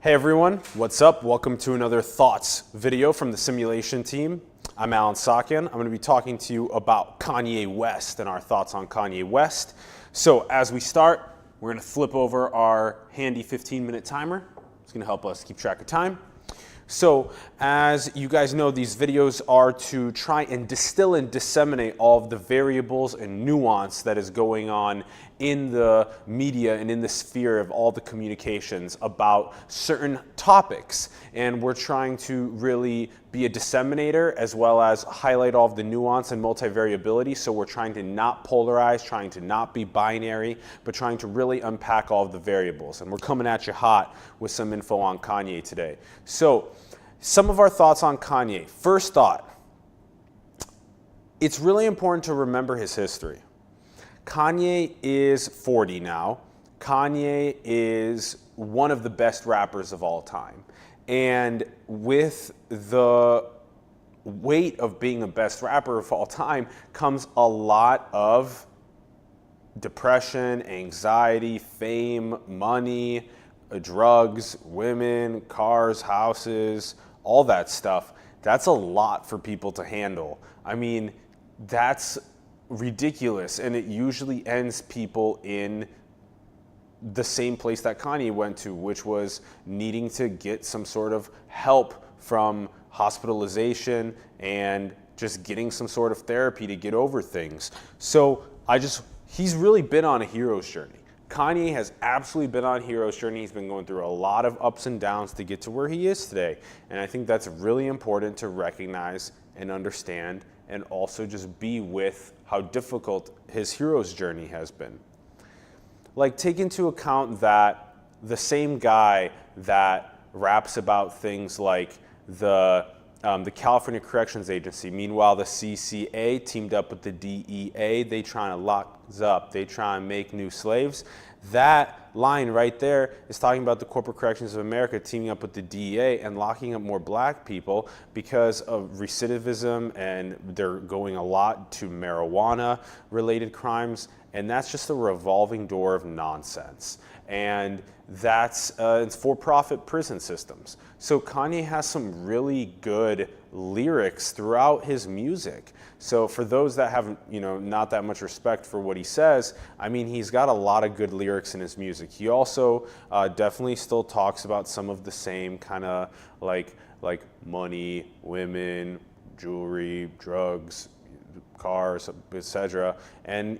Hey everyone, what's up? Welcome to another Thoughts video from the Simulation team. I'm Alan Sakian. I'm going to be talking to you about Kanye West and our thoughts on Kanye West. So as we start, we're going to flip over our handy 15-minute timer. It's going to help us keep track of time. So as you guys know, these videos are to try and distill and disseminate all of the variables and nuance that is going on in the media and in the sphere of all the communications about certain topics. And we're trying to really be a disseminator as well as highlight all of the nuance and multivariability. So we're trying to not polarize, trying to not be binary, but trying to really unpack all of the variables. And we're coming at you hot with some info on Kanye today. So some of our thoughts on Kanye. First thought, it's really important to remember his history. Kanye is 40 now. Kanye is one of the best rappers of all time. And with the weight of being the best rapper of all time comes a lot of depression, anxiety, fame, money, drugs, women, cars, houses, all that stuff. That's a lot for people to handle. I mean, that's ridiculous, and it usually ends people in the same place that Kanye went to, which was needing to get some sort of help from hospitalization and just getting some sort of therapy to get over things. So he's really been on a hero's journey. Kanye has absolutely been on a hero's journey. He's been going through a lot of ups and downs to get to where he is today. And I think that's really important to recognize and understand, and also just be with how difficult his hero's journey has been. Like, take into account that the same guy that raps about things like the California Corrections Agency, meanwhile the CCA teamed up with the DEA, they trying to lock us up, they try and make new slaves. That line right there is talking about the Corporate Corrections of America teaming up with the DEA and locking up more black people because of recidivism, and they're going a lot to marijuana related crimes, and that's just a revolving door of nonsense. And that's it's for-profit prison systems. So Kanye has some really good lyrics throughout his music. So for those that have, not that much respect for what he says, I mean, he's got a lot of good lyrics in his music. He also definitely still talks about some of the same kind of like money, women, jewelry, drugs, cars, etc. And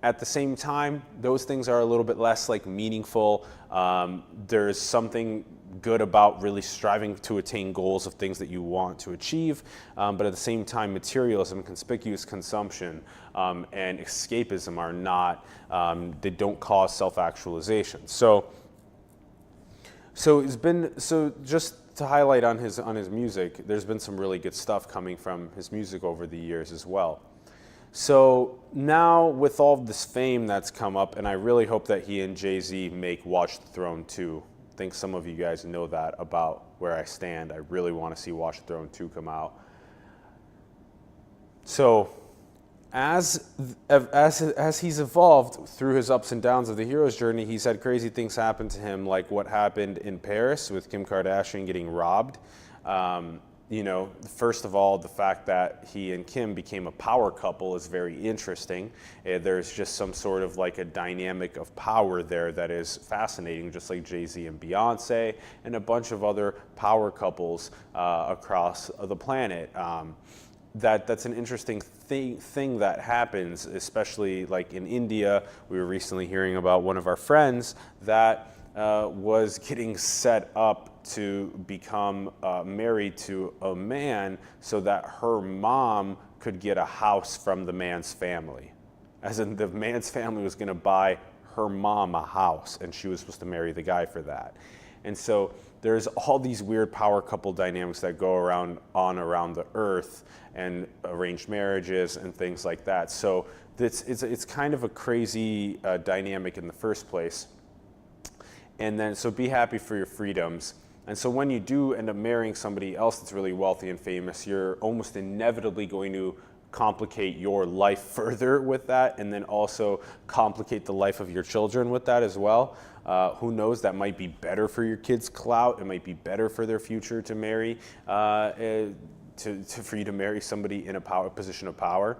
at the same time, those things are a little bit less meaningful. There's something good about really striving to attain goals of things that you want to achieve, but at the same time, materialism, conspicuous consumption, and escapism are not, they don't cause self-actualization. So just to highlight on his music, there's been some really good stuff coming from his music over the years as well. So now with all of this fame that's come up, and I really hope that he and Jay-Z make Watch the Throne 2. I think some of you guys know that about where I stand. I really want to see Watch the Throne 2 come out. So as he's evolved through his ups and downs of the hero's journey, he's had crazy things happen to him, like what happened in Paris with Kim Kardashian getting robbed. First of all, the fact that he and Kim became a power couple is very interesting. There's just some sort of a dynamic of power there that is fascinating, just like Jay-Z and Beyonce and a bunch of other power couples across the planet. That's an interesting thing that happens, especially in India. We were recently hearing about one of our friends that was getting set up to become married to a man so that her mom could get a house from the man's family. As in, the man's family was going to buy her mom a house, and she was supposed to marry the guy for that. And so there's all these weird power couple dynamics that go around the earth, and arranged marriages and things like that. So it's kind of a crazy dynamic in the first place. And then, so be happy for your freedoms. And so when you do end up marrying somebody else that's really wealthy and famous, you're almost inevitably going to complicate your life further with that, and then also complicate the life of your children with that as well. Who knows, that might be better for your kids' clout. It might be better for their future to marry, for you to marry somebody in a position of power.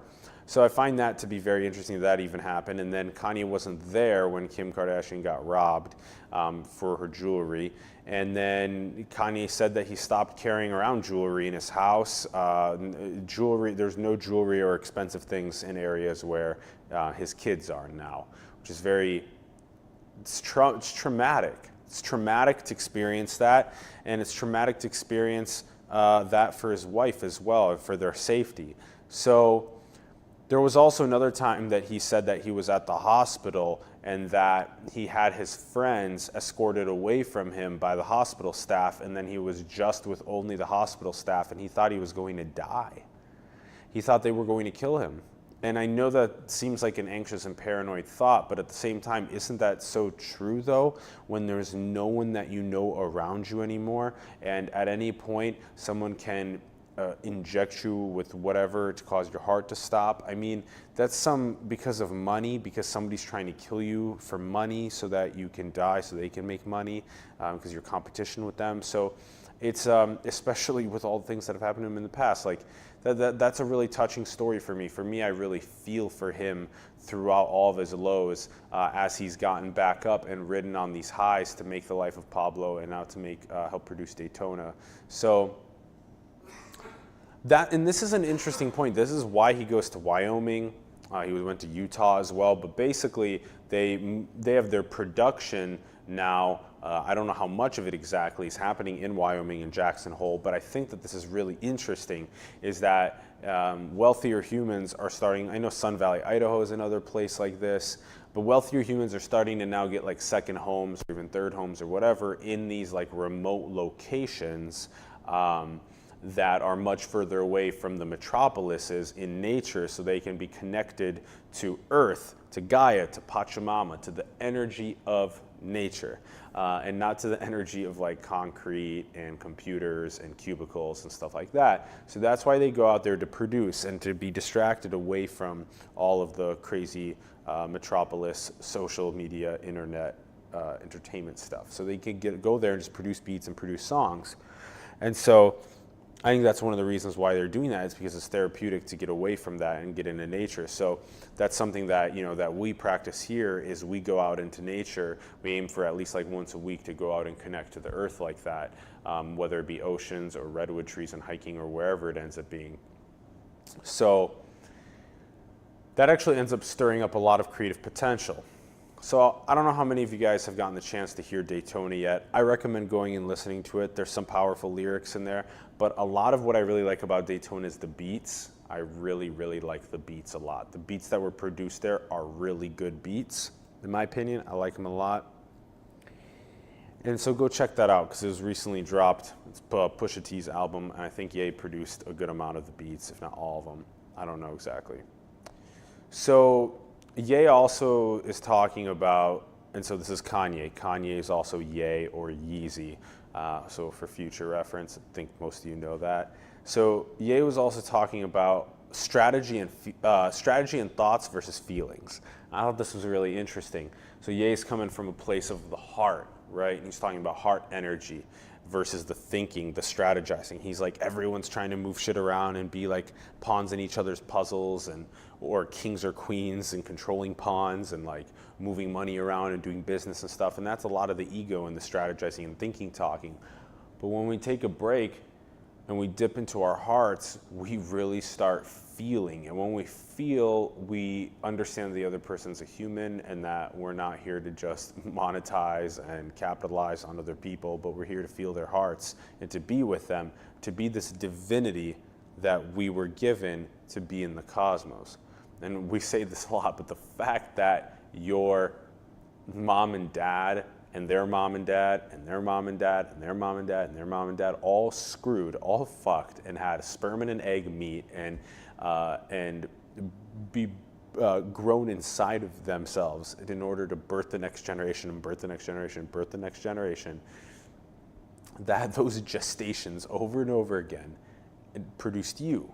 So I find that to be very interesting that even happened. And then Kanye wasn't there when Kim Kardashian got robbed for her jewelry. And then Kanye said that he stopped carrying around jewelry in his house. There's no jewelry or expensive things in areas where his kids are now, which is it's traumatic. It's traumatic to experience that, and it's traumatic to experience that for his wife as well, for their safety. So there was also another time that he said that he was at the hospital and that he had his friends escorted away from him by the hospital staff, and then he was just with only the hospital staff, and he thought he was going to die. He thought they were going to kill him. And I know that seems like an anxious and paranoid thought, but at the same time, isn't that so true though, when there's no one that you know around you anymore, and at any point someone can inject you with whatever to cause your heart to stop? I mean, that's because of money, because somebody's trying to kill you for money so that you can die, so they can make money, because you're competition with them. So it's especially with all the things that have happened to him in the past, like that's a really touching story for me. For me, I really feel for him throughout all of his lows, as he's gotten back up and ridden on these highs to make the life of Pablo and now to help produce Daytona. So and this is an interesting point. This is why he goes to Wyoming. He went to Utah as well. But basically, they have their production now. I don't know how much of it exactly is happening in Wyoming and Jackson Hole, but I think that this is really interesting, is that wealthier humans are starting. I know Sun Valley, Idaho is another place like this, but wealthier humans are starting to now get like second homes or even third homes or whatever in these like remote locations that are much further away from the metropolises in nature, so they can be connected to Earth, to Gaia, to Pachamama, to the energy of nature, and not to the energy of like concrete and computers and cubicles and stuff like that. So that's why they go out there to produce and to be distracted away from all of the crazy metropolis, social media, internet, entertainment stuff. So they can go there and just produce beats and produce songs. And so I think that's one of the reasons why they're doing that, is because it's therapeutic to get away from that and get into nature. So that's something that, that we practice here, is we go out into nature. We aim for at least like once a week to go out and connect to the earth like that, whether it be oceans or redwood trees and hiking or wherever it ends up being. So that actually ends up stirring up a lot of creative potential. So I don't know how many of you guys have gotten the chance to hear Daytona yet. I recommend going and listening to it. There's some powerful lyrics in there, but a lot of what I really like about Daytona is the beats. I really, really like the beats a lot. The beats that were produced there are really good beats. In my opinion, I like them a lot. And so go check that out, because it was recently dropped. It's Pusha T's album, and I think Ye produced a good amount of the beats, if not all of them. I don't know exactly. So Ye also is talking about, and so this is Kanye. Kanye is also Ye or Yeezy. So for future reference, I think most of you know that. So Ye was also talking about strategy and thoughts versus feelings. I thought this was really interesting. So Ye's coming from a place of the heart, right? And he's talking about heart energy versus the thinking, the strategizing. He's like, everyone's trying to move shit around and be like pawns in each other's puzzles, or kings or queens and controlling pawns and like moving money around and doing business and stuff. And that's a lot of the ego and the strategizing and thinking talking. But when we take a break and we dip into our hearts, we really start feeling. And when we feel, we understand the other person's a human, and that we're not here to just monetize and capitalize on other people, but we're here to feel their hearts and to be with them, to be this divinity that we were given to be in the cosmos. And we say this a lot, but the fact that your mom and dad and their mom and dad and their mom and dad and their mom and dad and their mom and dad all screwed, all fucked, and had sperm and an egg meet and be grown inside of themselves in order to birth the next generation and birth the next generation and birth the next generation, that those gestations over and over again produced you.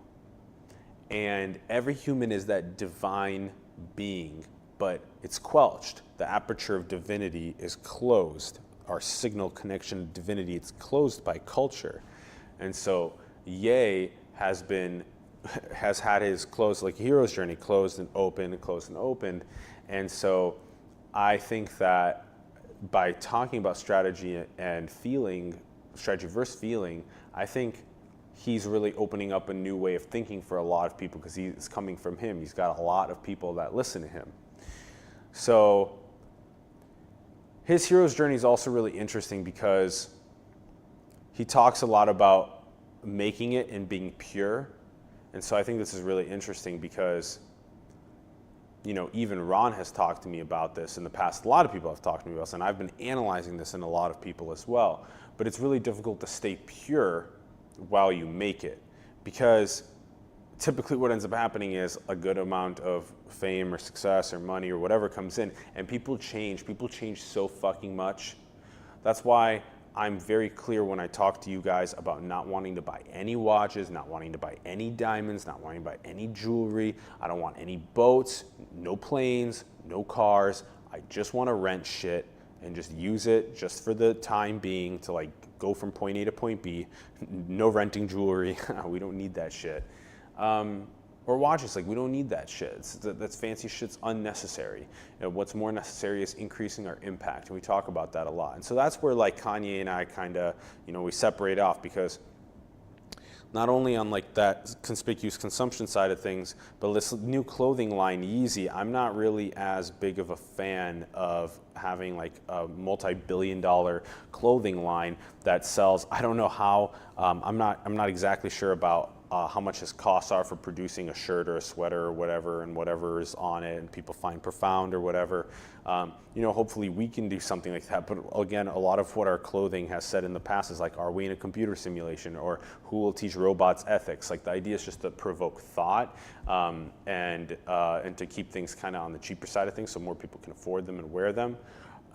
And every human is that divine being, but it's quelched. The aperture of divinity is closed. Our signal connection to divinity, it's closed by culture. And so Ye has had his closed, like hero's journey, closed and opened and closed and opened. And so I think that by talking about strategy and feeling, strategy versus feeling, I think he's really opening up a new way of thinking for a lot of people because he's coming from him. He's got a lot of people that listen to him. So his hero's journey is also really interesting because he talks a lot about making it and being pure. And so I think this is really interesting because, you know, even Ron has talked to me about this in the past. A lot of people have talked to me about this, and I've been analyzing this in a lot of people as well. But it's really difficult to stay pure while you make it, because typically what ends up happening is a good amount of fame or success or money or whatever comes in, and people change so fucking much. That's why I'm very clear when I talk to you guys about not wanting to buy any watches, not wanting to buy any diamonds, not wanting to buy any jewelry. I don't want any boats, no planes, no cars. I just want to rent shit and just use it just for the time being to like go from point A to point B. No renting jewelry. We don't need that shit. Or watches, like we don't need that shit. That's fancy shit's unnecessary. You know, what's more necessary is increasing our impact, and we talk about that a lot. And so that's where like Kanye and I kind of, you know, we separate off, because not only on like that conspicuous consumption side of things, but this new clothing line, Yeezy, I'm not really as big of a fan of having like a multi-billion-dollar clothing line that sells. I don't know how. I'm not exactly sure about how much his costs are for producing a shirt or a sweater or whatever, and whatever is on it, and people find profound or whatever. You know, hopefully we can do something like that. But again, a lot of what our clothing has said in the past is like, are we in a computer simulation, or who will teach robots ethics? Like the idea is just to provoke thought and to keep things kind of on the cheaper side of things so more people can afford them and wear them.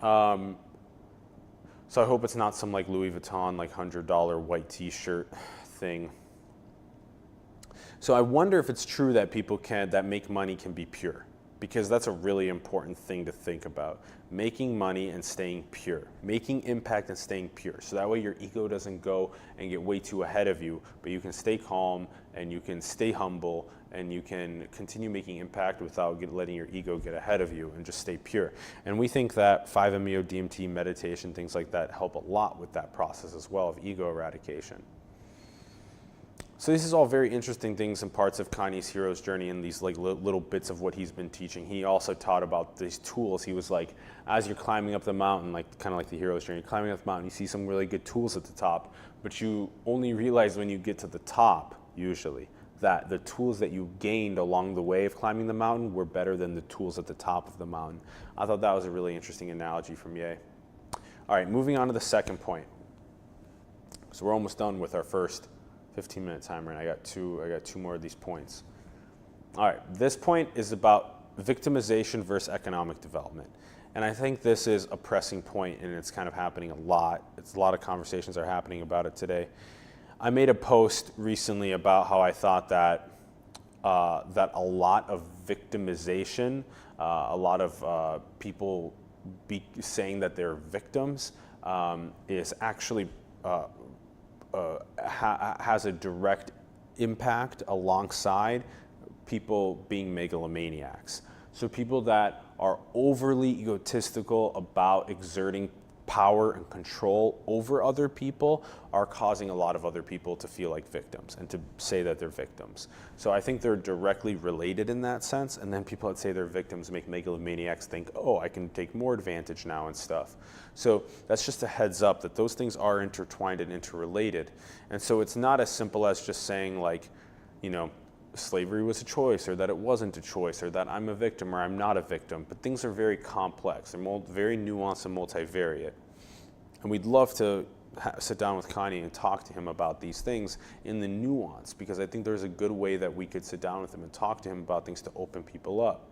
So I hope it's not some like Louis Vuitton, like $100 white t-shirt thing. So I wonder if it's true that people that make money can be pure, because that's a really important thing to think about. Making money and staying pure, making impact and staying pure. So that way your ego doesn't go and get way too ahead of you, but you can stay calm and you can stay humble and you can continue making impact without letting your ego get ahead of you, and just stay pure. And we think that 5-MeO, DMT, meditation, things like that help a lot with that process as well of ego eradication. So this is all very interesting things and parts of Kanye's hero's journey, and these like little bits of what he's been teaching. He also taught about these tools. He was like, as you're climbing up the mountain, like kind of like the hero's journey, climbing up the mountain, you see some really good tools at the top, but you only realize when you get to the top, usually, that the tools that you gained along the way of climbing the mountain were better than the tools at the top of the mountain. I thought that was a really interesting analogy from Ye. All right, moving on to the second point. So we're almost done with our first 15-minute timer, and I got two more of these points. All right, this point is about victimization versus economic development. And I think this is a pressing point, and it's kind of happening a lot. A lot of conversations are happening about it today. I made a post recently about how I thought that that a lot of victimization, a lot of people saying that they're victims, is actually has a direct impact alongside people being megalomaniacs. So people that are overly egotistical about exerting power and control over other people are causing a lot of other people to feel like victims and to say that they're victims. So I think they're directly related in that sense, and then people that say they're victims make megalomaniacs think, oh, I can take more advantage now and stuff. So that's just a heads up that those things are intertwined and interrelated. And so it's not as simple as just saying like, you know, slavery was a choice, or that it wasn't a choice, or that I'm a victim or I'm not a victim. But things are very complex and very nuanced and multivariate. And we'd love to sit down with Kanye and talk to him about these things in the nuance, because I think there's a good way that we could sit down with him and talk to him about things to open people up.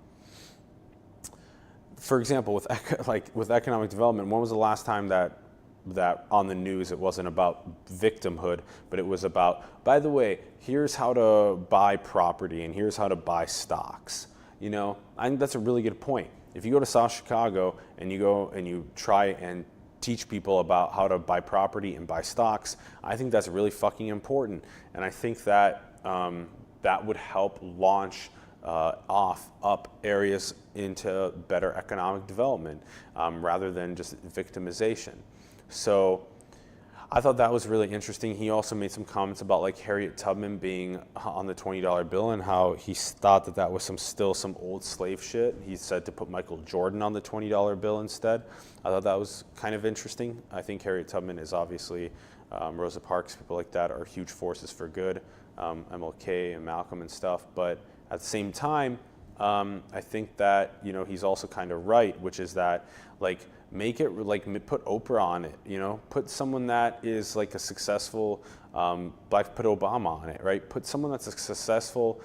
For example, with economic development, when was the last time that that on the news, it wasn't about victimhood, but it was about, by the way, here's how to buy property and here's how to buy stocks. You know, I think that's a really good point. If you go to South Chicago and you go and you try and teach people about how to buy property and buy stocks, I think that's really fucking important. And I think that that would help launch up areas into better economic development rather than just victimization. So I thought that was really interesting. He also made some comments about like Harriet Tubman being on the $20 bill and how he thought that that was still some old slave shit. He said to put Michael Jordan on the $20 bill instead. I thought that was kind of interesting. I think Harriet Tubman is obviously, Rosa Parks, people like that are huge forces for good, MLK and Malcolm and stuff. But at the same time, I think that, you know, he's also kind of right, which is that like, make it like put Oprah on it, you know, put someone that is like a successful put Obama on it, right? Put someone that's a successful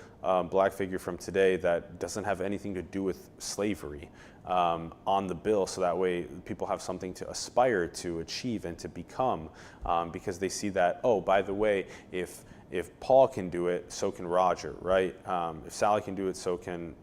black figure from today that doesn't have anything to do with slavery on the bill, so that way people have something to aspire to achieve and to become, because they see that, oh, by the way, if Paul can do it, so can Roger, right? If Sally can do it, so can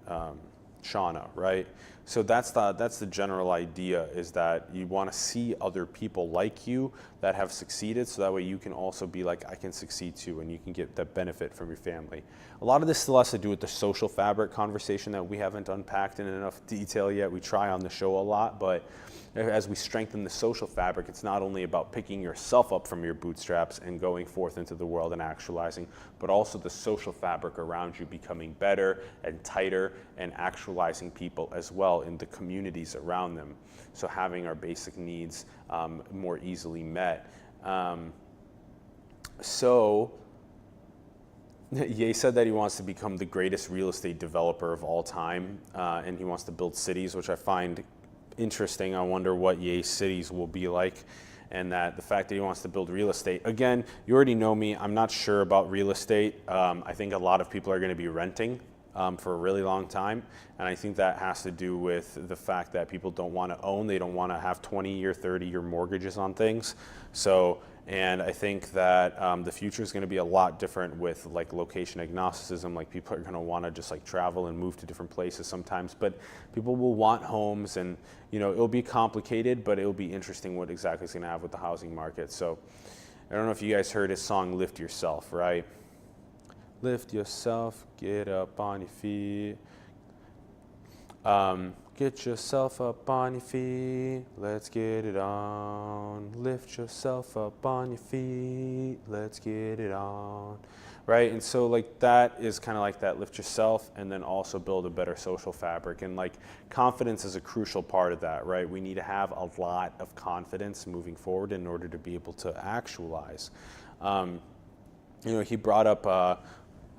Shauna, right? So that's the general idea, is that you want to see other people like you that have succeeded, so that way you can also be like, I can succeed too, and you can get that benefit from your family. A lot of this still has to do with the social fabric conversation that we haven't unpacked in enough detail yet. We try on the show a lot, but as we strengthen the social fabric, it's not only about picking yourself up from your bootstraps and going forth into the world and actualizing, but also the social fabric around you becoming better and tighter and actualizing people as well in the communities around them. So having our basic needs more easily met. So Ye said that he wants to become the greatest real estate developer of all time, and he wants to build cities, which I find interesting. I wonder what Ye's cities will be like, and that the fact that he wants to build real estate. Again, you already know me. I'm not sure about real estate. I think a lot of people are going to be renting for a really long time, and I think that has to do with the fact that people don't want to own. They don't want to have 20-year, 30-year mortgages on things. So, and I think that the future is going to be a lot different with like location agnosticism. Like people are going to want to just like travel and move to different places sometimes, but people will want homes, and you know, it'll be complicated, but it'll be interesting what exactly it's going to have with the housing market. So I don't know if you guys heard his song Lift Yourself, right? Lift yourself, get up on your feet. Get yourself up on your feet, let's get it on. Lift yourself up on your feet, let's get it on. Right, and so like that is kind of like that, lift yourself and then also build a better social fabric. And like confidence is a crucial part of that, right? We need to have a lot of confidence moving forward in order to be able to actualize. You know, he brought up,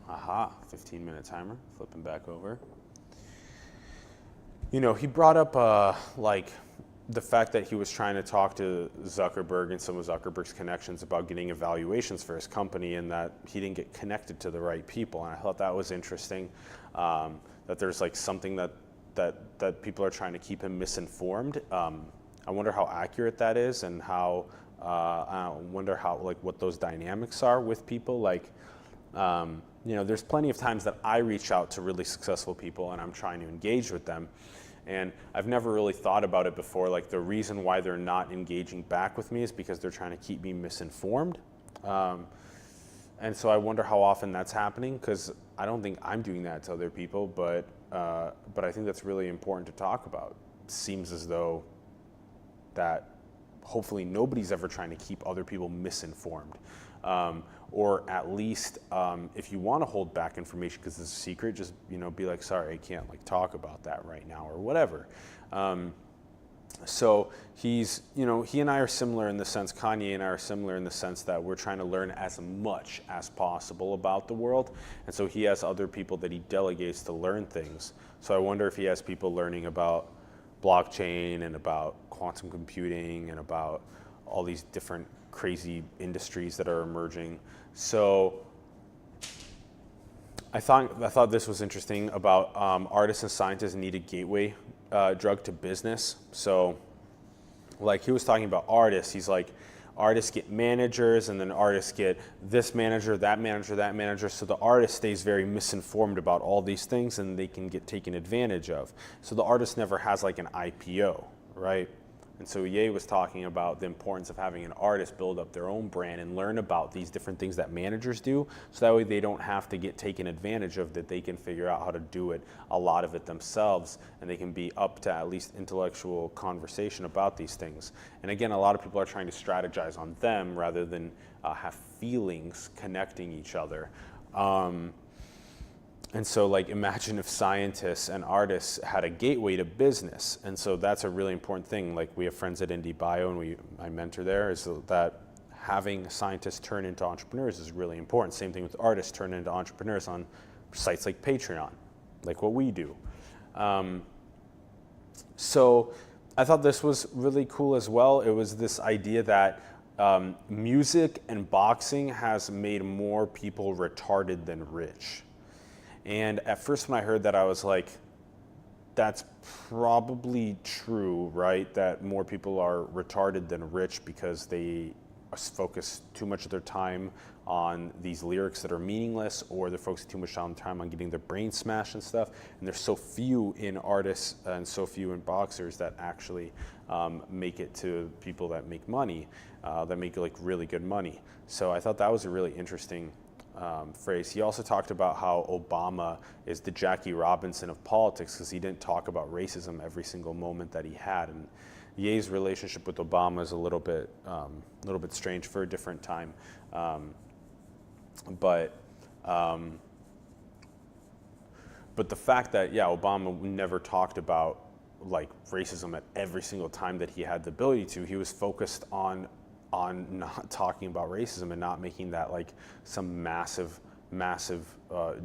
15-minute timer, flipping back over. You know, he brought up like the fact that he was trying to talk to Zuckerberg and some of Zuckerberg's connections about getting evaluations for his company, and that he didn't get connected to the right people. And I thought that was interesting, that there's like something that people are trying to keep him misinformed. I wonder how accurate that is, and how I wonder how, like, what those dynamics are with people. Like, you know, there's plenty of times that I reach out to really successful people and I'm trying to engage with them, and I've never really thought about it before. Like, the reason why they're not engaging back with me is because they're trying to keep me misinformed. And so I wonder how often that's happening, because I don't think I'm doing that to other people, but I think that's really important to talk about. It seems as though that hopefully nobody's ever trying to keep other people misinformed. Or at least if you want to hold back information because it's a secret, just, you know, be like, sorry, I can't like talk about that right now, or whatever. So he's, you know, he and I are similar in the sense, Kanye and I are similar in the sense that we're trying to learn as much as possible about the world. And so he has other people that he delegates to learn things. So I wonder if he has people learning about blockchain and about quantum computing and about all these different crazy industries that are emerging. So I thought this was interesting about artists and scientists need a gateway drug to business. So like he was talking about artists. He's like, artists get managers, and then artists get this manager, that manager, that manager. So the artist stays very misinformed about all these things, and they can get taken advantage of. So the artist never has like an IPO, right? And so Ye was talking about the importance of having an artist build up their own brand and learn about these different things that managers do, so that way they don't have to get taken advantage of, that they can figure out how to do it, a lot of it themselves, and they can be up to at least intellectual conversation about these things. And again, a lot of people are trying to strategize on them rather than have feelings connecting each other. And so like imagine if scientists and artists had a gateway to business. And so that's a really important thing. Like we have friends at Indie Bio, and I mentor there, is that having scientists turn into entrepreneurs is really important. Same thing with artists turn into entrepreneurs on sites like Patreon, like what we do. So I thought this was really cool as well. It was this idea that music and boxing has made more people retarded than rich. And at first when I heard that, I was like, that's probably true, right? That more people are retarded than rich because they focus too much of their time on these lyrics that are meaningless, or they're focusing too much time on getting their brain smashed and stuff. And there's so few in artists and so few in boxers that actually make it to people that make money, that make like really good money. So I thought that was a really interesting phrase. He also talked about how Obama is the Jackie Robinson of politics, because he didn't talk about racism every single moment that he had. And Ye's relationship with Obama is a little bit strange for a different time, but the fact that Obama never talked about like racism at every single time that he had the ability to. He was focused on not talking about racism and not making that like some massive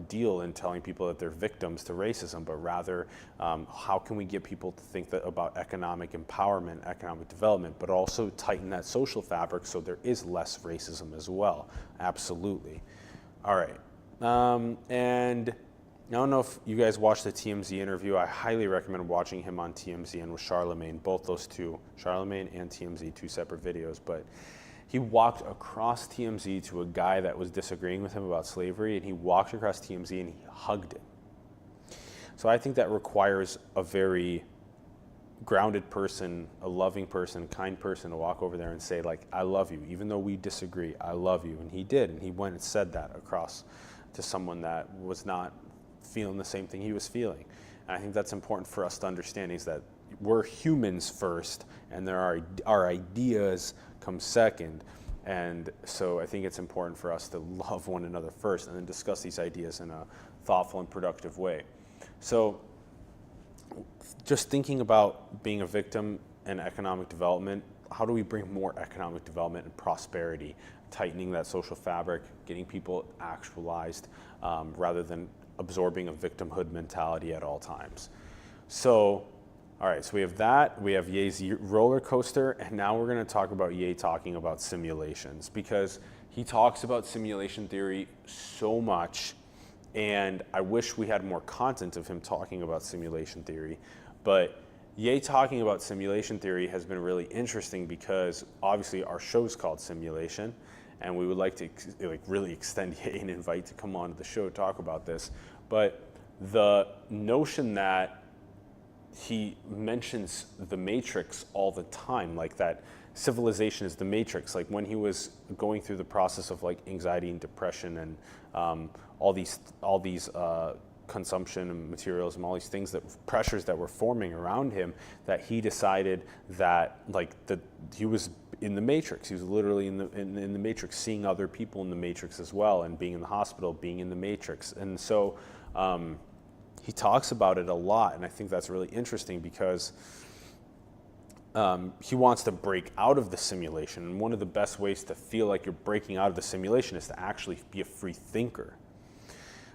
deal and telling people that they're victims to racism, but rather how can we get people to think that about economic empowerment, economic development, but also tighten that social fabric so there is less racism as well. Absolutely. All right. And I don't know if you guys watched the TMZ interview. I highly recommend watching him on TMZ and with Charlemagne, both those two, Charlemagne and TMZ, two separate videos. But he walked across TMZ to a guy that was disagreeing with him about slavery, and he walked across TMZ and he hugged him. So I think that requires a very grounded person, a loving person, kind person to walk over there and say, like, I love you, even though we disagree, I love you. And he did, and he went and said that across to someone that was not feeling the same thing he was feeling. And I think that's important for us to understand, is that we're humans first, and our ideas come second. And so I think it's important for us to love one another first and then discuss these ideas in a thoughtful and productive way. So just thinking about being a victim and economic development, how do we bring more economic development and prosperity, tightening that social fabric, getting people actualized rather than absorbing a victimhood mentality at all times. So, all right, so we have that, we have Ye's roller coaster, and now we're gonna talk about Ye talking about simulations, because he talks about simulation theory so much, and I wish we had more content of him talking about simulation theory, but Ye talking about simulation theory has been really interesting because obviously our show's called Simulation, and we would like to really extend Ye an invite to come on to the show to talk about this. But the notion that he mentions the Matrix all the time, like that civilization is the Matrix, like when he was going through the process of like anxiety and depression and all these consumption and materialism, all these things, that pressures that were forming around him, that he decided that he was in the Matrix. He was literally in the Matrix, seeing other people in the Matrix as well, and being in the hospital, being in the Matrix. And so he talks about it a lot, and I think that's really interesting because he wants to break out of the simulation. And one of the best ways to feel like you're breaking out of the simulation is to actually be a free thinker.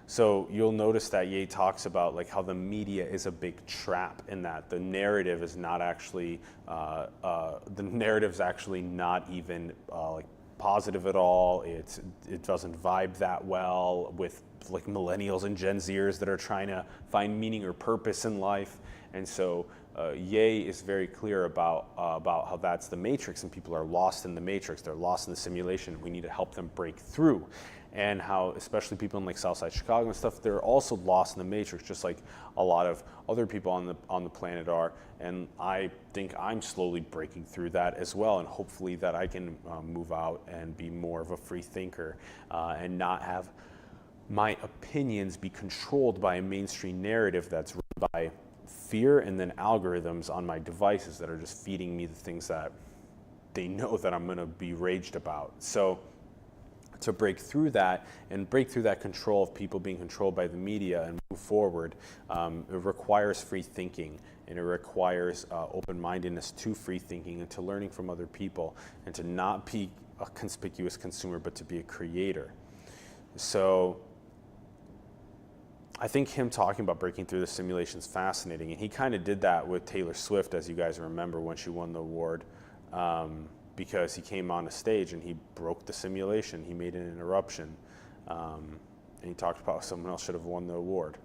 So you'll notice that Ye talks about like how the media is a big trap, in that the narrative is not actually, the narrative's actually not even like positive at all. It doesn't vibe that well with like millennials and Gen Zers that are trying to find meaning or purpose in life. And so Ye is very clear about how that's the matrix, and people are lost in the matrix. They're lost in the simulation. We need to help them break through, and how especially people in like Southside Chicago and stuff, they're also lost in the matrix, just like a lot of other people on the planet are. And I think I'm slowly breaking through that as well, and hopefully that I can move out and be more of a free thinker and not have my opinions be controlled by a mainstream narrative that's run by fear and then algorithms on my devices that are just feeding me the things that they know that I'm going to be raged about. So to break through that and break through that control of people being controlled by the media and move forward, it requires free thinking, and it requires open-mindedness to free thinking and to learning from other people, and to not be a conspicuous consumer but to be a creator. So I think him talking about breaking through the simulation is fascinating, and he kind of did that with Taylor Swift, as you guys remember, when she won the award, because he came on a stage and he broke the simulation. He made an interruption, and he talked about how someone else should have won the award.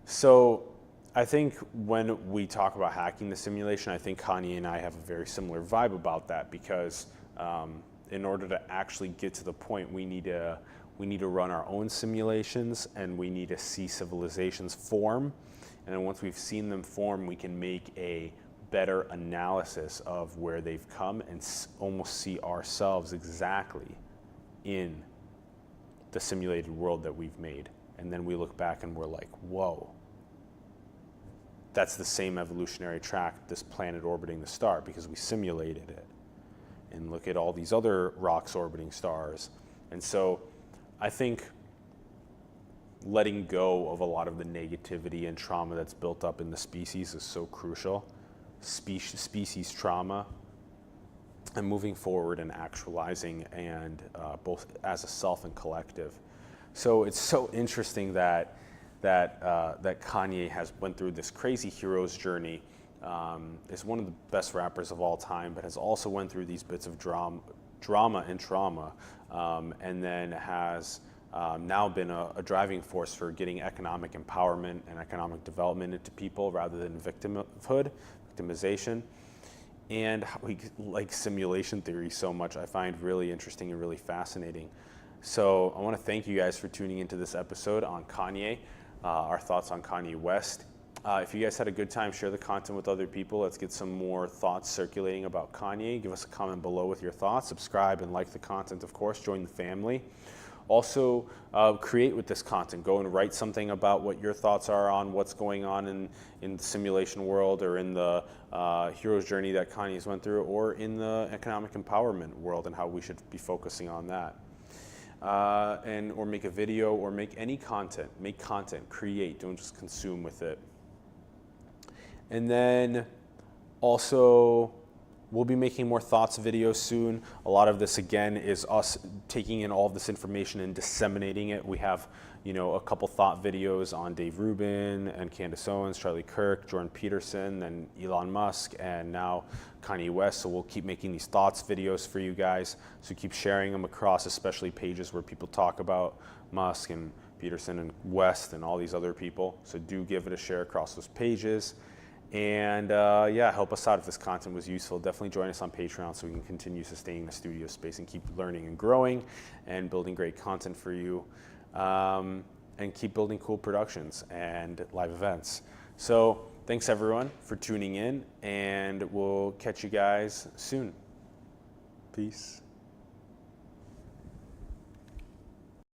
So I think when we talk about hacking the simulation, I think Kanye and I have a very similar vibe about that, because in order to actually get to the point, we need to run our own simulations, and we need to see civilizations form. And then once we've seen them form, we can make a better analysis of where they've come and almost see ourselves exactly in the simulated world that we've made. And then we look back and we're like, whoa, that's the same evolutionary track, this planet orbiting the star, because we simulated it. And look at all these other rocks orbiting stars. And so I think letting go of a lot of the negativity and trauma that's built up in the species is so crucial. Species trauma, and moving forward and actualizing, and both as a self and collective. So it's so interesting that Kanye has went through this crazy hero's journey. Is one of the best rappers of all time, but has also went through these bits of drama and trauma, and then has now been a driving force for getting economic empowerment and economic development into people rather than victimization. And how we like simulation theory so much, I find really interesting and really fascinating. So I want to thank you guys for tuning into this episode on Kanye, our thoughts on Kanye West. If you guys had a good time, share the content with other people. Let's get some more thoughts circulating about Kanye. Give us a comment below with your thoughts. Subscribe and like the content, of course. Join the family. Also, create with this content. Go and write something about what your thoughts are on what's going on in the simulation world, or in the hero's journey that Kanye's went through, or in the economic empowerment world, and how we should be focusing on that. Or make a video, or make any content. Make content, create, don't just consume with it. And then also, we'll be making more thoughts videos soon. A lot of this, again, is us taking in all of this information and disseminating it. We have, a couple thought videos on Dave Rubin and Candace Owens, Charlie Kirk, Jordan Peterson, and Elon Musk, and now Kanye West. So we'll keep making these thoughts videos for you guys. So keep sharing them across, especially pages where people talk about Musk and Peterson and West and all these other people. So do give it a share across those pages. And help us out if this content was useful. Definitely join us on Patreon so we can continue sustaining the studio space and keep learning and growing and building great content for you, and keep building cool productions and live events. So thanks everyone for tuning in, and we'll catch you guys soon. Peace.